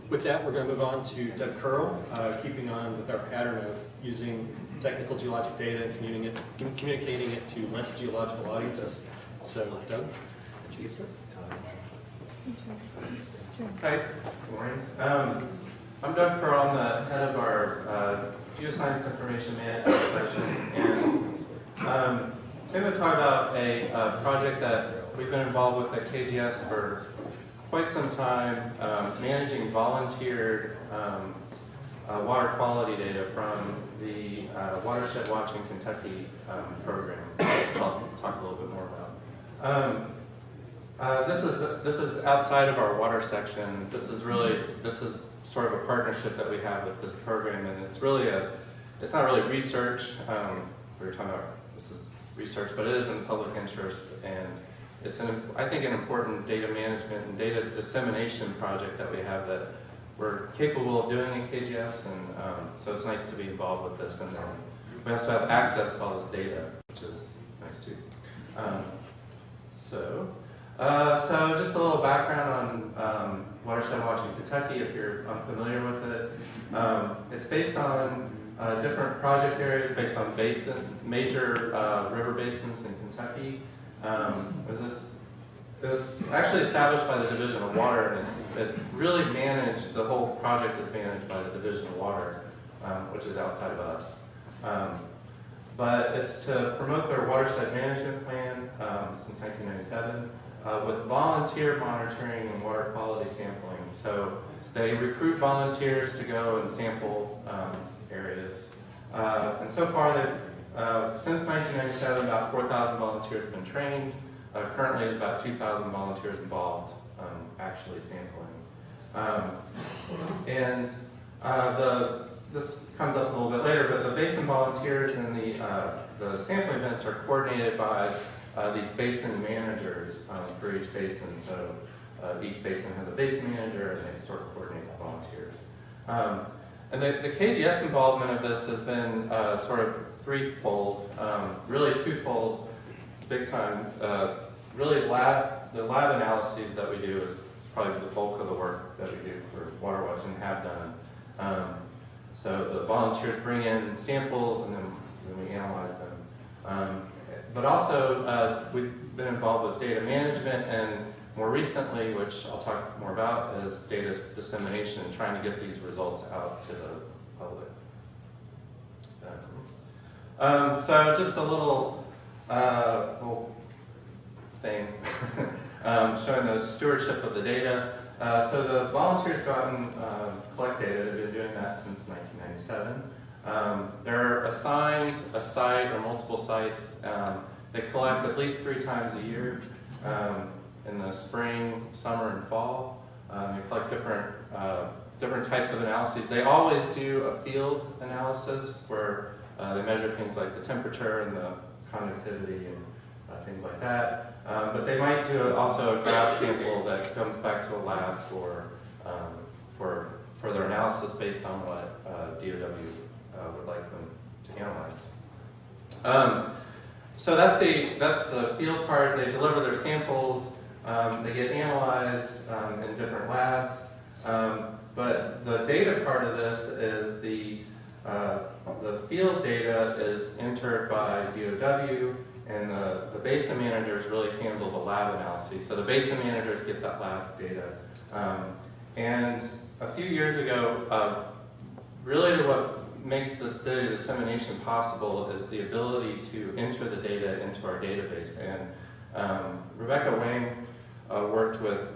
With that, we're going to move on to Doug Curl, keeping on with our pattern of using technical geologic data and communicating it to less geological audiences. So, Doug, would you get started? Hi, good morning. I'm Doug Curl. I'm the head of our Geoscience Information Management Section, and I'm going to talk about a project that we've been involved with at KGS for quite some time, managing volunteered water quality data from the Watershed Watch Kentucky program, which I'll talk a little bit more about. This is outside of our water section. This is sort of a partnership that we have with this program, and it's not really research. We were talking about this is research, but it is in public interest, and it's I think an important data management and data dissemination project that we have that we're capable of doing in KGS, and so it's nice to be involved with this. And then we also have access to all this data, which is nice too. So just a little background on Watershed Watch Kentucky, if you're unfamiliar with it. It's based on different project areas, based on major river basins in Kentucky. It was actually established by the Division of Water, and it's really managed, the whole project is managed by the Division of Water, which is outside of us. But it's to promote their watershed management plan since 1997 with volunteer monitoring and water quality sampling. So they recruit volunteers to go and sample areas. And so far, since 1997, about 4,000 volunteers have been trained. Currently, there's about 2,000 volunteers involved actually sampling. This comes up a little bit later, but the basin volunteers and the sampling events are coordinated by these basin managers for each basin. So each basin has a basin manager, and they sort of coordinate the volunteers. And the KGS involvement of this has been sort of threefold, really twofold, big time. Really, the lab analyses that we do is probably the bulk of the work that we do for Water Watch and have done. So the volunteers bring in samples, and then we analyze them. But also, we've been involved with data management, and more recently, which I'll talk more about, is data dissemination and trying to get these results out to the public. So just a little thing showing the stewardship of the data. So the volunteers go out and collect data. They've been doing that since 1997. They're assigned a site or multiple sites. They collect at least 3 times a year. In the spring, summer, and fall. They collect different types of analyses. They always do a field analysis where they measure things like the temperature and the conductivity and things like that. But they might do also a graph sample that comes back to a lab for further analysis based on what DOW would like them to analyze. So that's the field part. They deliver their samples. They get analyzed in different labs, but the data part of this is the field data is entered by DOW, and the basin managers really handle the lab analysis. So the basin managers get that lab data. And a few years ago, really what makes this data dissemination possible is the ability to enter the data into our database. And Rebecca Wang worked with,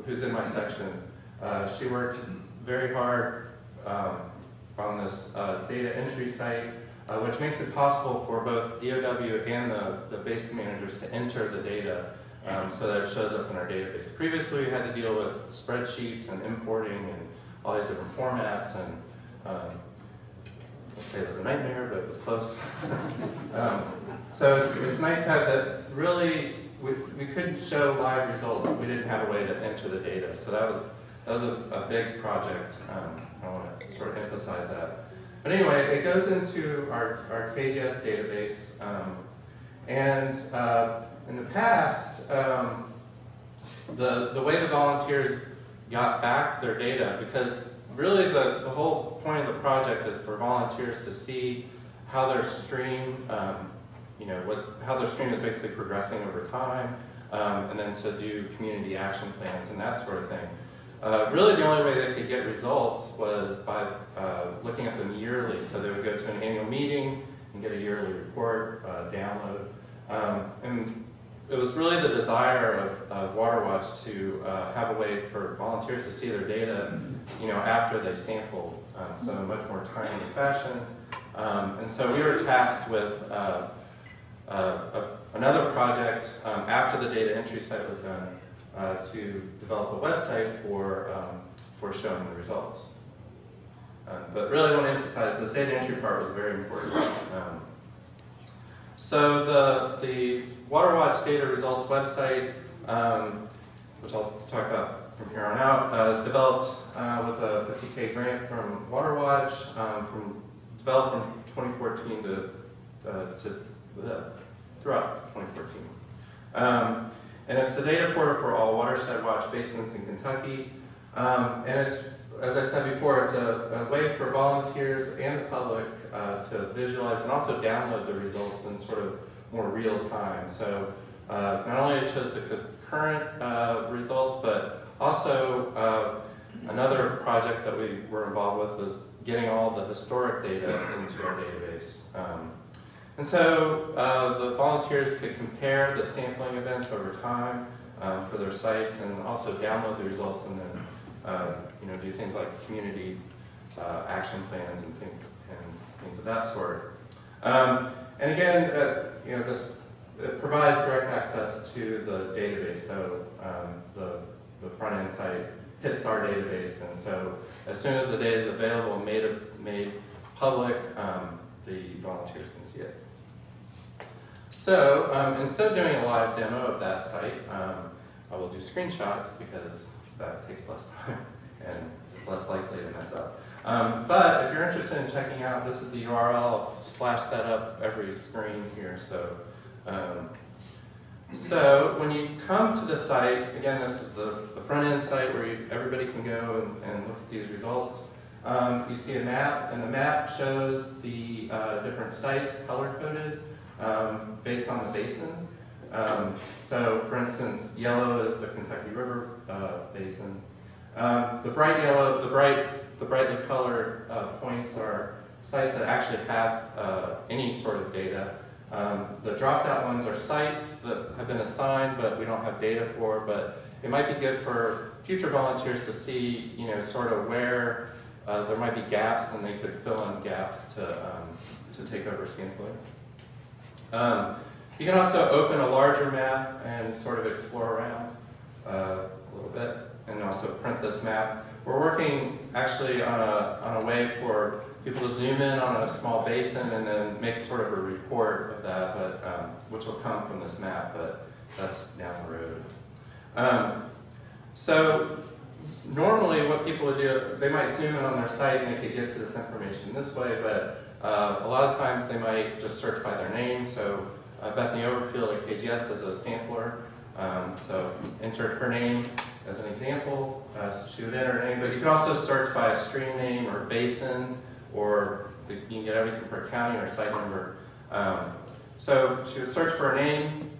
who's in my section, she worked very hard on this data entry site, which makes it possible for both DOW and the basin managers to enter the data so that it shows up in our database. Previously, we had to deal with spreadsheets and importing and all these different formats, and let's say it was a nightmare, but it was close. So it's nice to have that. Really, we couldn't show live results. We didn't have a way to enter the data. So that was a big project. I want to sort of emphasize that. But anyway, it goes into our KGS database. And in the past, the way the volunteers got back their data, because really the whole point of the project is for volunteers to see how their stream, how their stream is basically progressing over time, and then to do community action plans and that sort of thing. Really the only way they could get results was by looking at them yearly. So they would go to an annual meeting and get a yearly report, download. And it was really the desire of WaterWatch to have a way for volunteers to see their data, after they sampled, so in a much more timely fashion. And so we were tasked with another project after the data entry site was done to develop a website for showing the results. But really I want to emphasize this data entry part was very important. So the WaterWatch data results website, which I'll talk about from here on out, is developed with a $50K grant from WaterWatch, developed from 2014 throughout 2014. And it's the data portal for all watershed watch basins in Kentucky. And it's, as I said before, it's a way for volunteers and the public to visualize and also download the results in sort of more real time. So not only it shows the current results, but also another project that we were involved with was getting all the historic data into our database. And so the volunteers could compare the sampling events over time for their sites and also download the results and then do things like community action plans and things of that sort. And again, it provides direct access to the database. So the front end site hits our database, and so as soon as the data is available and made public, the volunteers can see it. So instead of doing a live demo of that site, I will do screenshots because that takes less time and it's less likely to mess up. But if you're interested in checking out, this is the URL. I'll splash that up every screen here. So when you come to the site, again, this is the front end site where everybody can go and look at these results. You see a map, and the map shows the different sites color-coded based on the basin. So, for instance, yellow is the Kentucky River basin. The bright yellow, the brightly colored points are sites that actually have any sort of data. The dropped-out ones are sites that have been assigned, but we don't have data for. But it might be good for future volunteers to see, sort of where there might be gaps, and they could fill in gaps to take over sampling. You can also open a larger map and sort of explore around a little bit, and also print this map. We're working actually on a way for people to zoom in on a small basin and then make sort of a report of that, but which will come from this map, but that's down the road. So normally what people would do, they might zoom in on their site and they could get to this information this way, but a lot of times they might just search by their name. So Bethany Overfield at KGS is a sampler, so entered her name as an example, so she would enter her name, but you can also search by a stream name or basin, or you can get everything for a county or site number. So she would search for her name,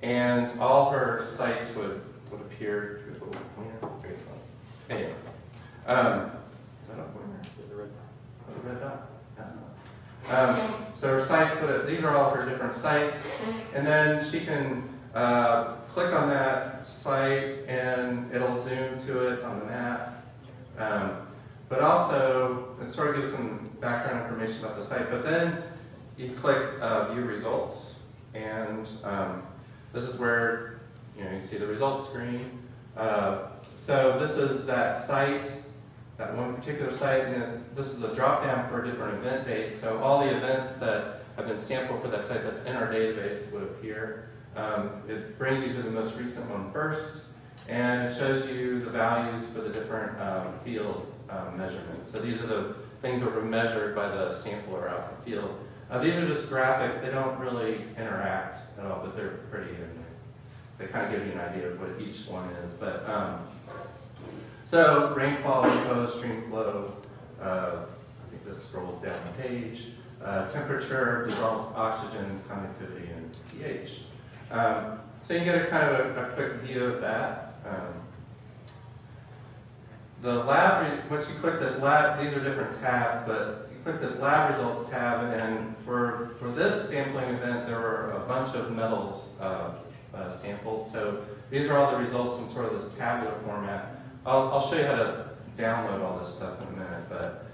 and all her sites would appear. Anyway, is that a pointer? The red dot? So her sites, these are all her different sites, and then she can click on that site and it'll zoom to it on the map. But also, it sort of gives some background information about the site, but then you click View Results, and this is where you see the results screen. So this is that site, that one particular site, and then this is a drop-down for different event dates. So all the events that have been sampled for that site that's in our database would appear. It brings you to the most recent one first, and it shows you the values for the different field measurements. So these are the things that were measured by the sampler out in the field. These are just graphics. They don't really interact at all, but they're pretty, and they kind of give you an idea of what each one is. But So rain quality, flow, stream flow, I think this scrolls down the page, temperature, dissolved oxygen, conductivity, and pH. So you can get a kind of a quick view of that. The lab, once you click this lab, these are different tabs, but you click this lab results tab, and for this sampling event, there were a bunch of metals sampled. So these are all the results in sort of this tabular format. I'll show you how to download all this stuff in a minute, but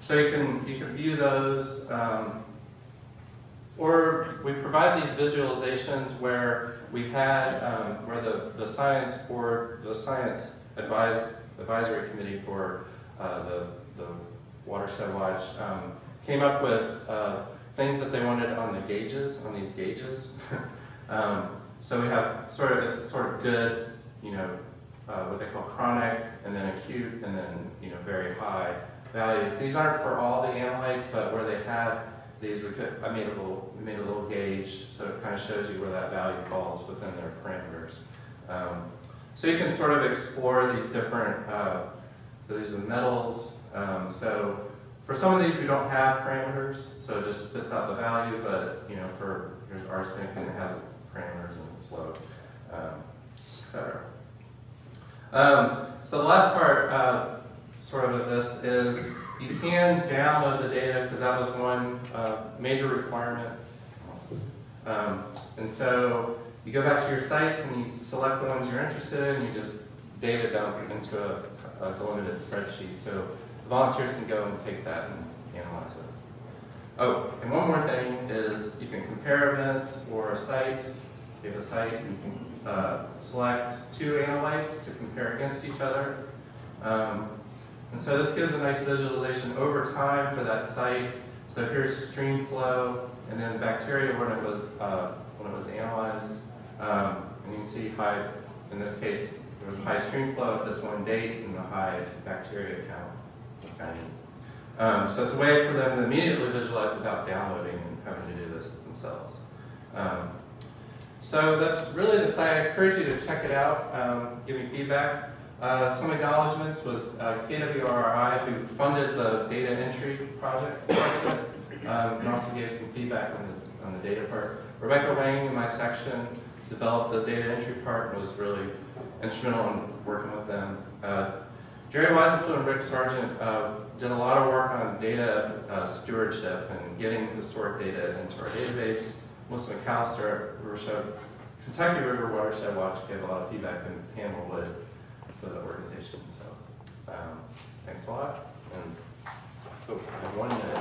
so you can view those, or we provide these visualizations where we had where the science board, the science advisory committee for the Watershed Watch came up with things that they wanted on the gauges, on these gauges. So we have sort of good, what they call chronic, and then acute, and then very high values. These aren't for all the analytes, but where they had these, I made a little gauge, so it kind of shows you where that value falls within their parameters. So you can sort of explore these different. So these are the metals. So for some of these we don't have parameters, so it just spits out the value. But for here's arsenic, and it has parameters and it's low, etc. So the last part, sort of this, is you can download the data, because that was one major requirement. And so you go back to your sites and you select the ones you're interested in, and you just data dump into a delimited spreadsheet. So the volunteers can go and take that and analyze it. Oh, and one more thing is you can compare events or a site. If you have a site, you can select two analytes to compare against each other. And so this gives a nice visualization over time for that site. So here's stream flow, and then bacteria when it was analyzed. And you can see high, in this case, there was high stream flow at this one date and the high bacteria count. Which is kind of neat. So it's a way for them to immediately visualize without downloading and having to do this themselves. So that's really the site. I encourage you to check it out, give me feedback. Some acknowledgements was KWRI, who funded the data entry project, and also gave some feedback on the data part. Rebecca Wang in my section developed the data entry part and was really instrumental in working with them. Jerry Weisenflue and Rick Sargent did a lot of work on data stewardship and getting historic data into our database. Melissa McAllister at Kentucky River Watershed Watch gave a lot of feedback, and Pam Wood for the organization. So thanks a lot. And I have 1 minute.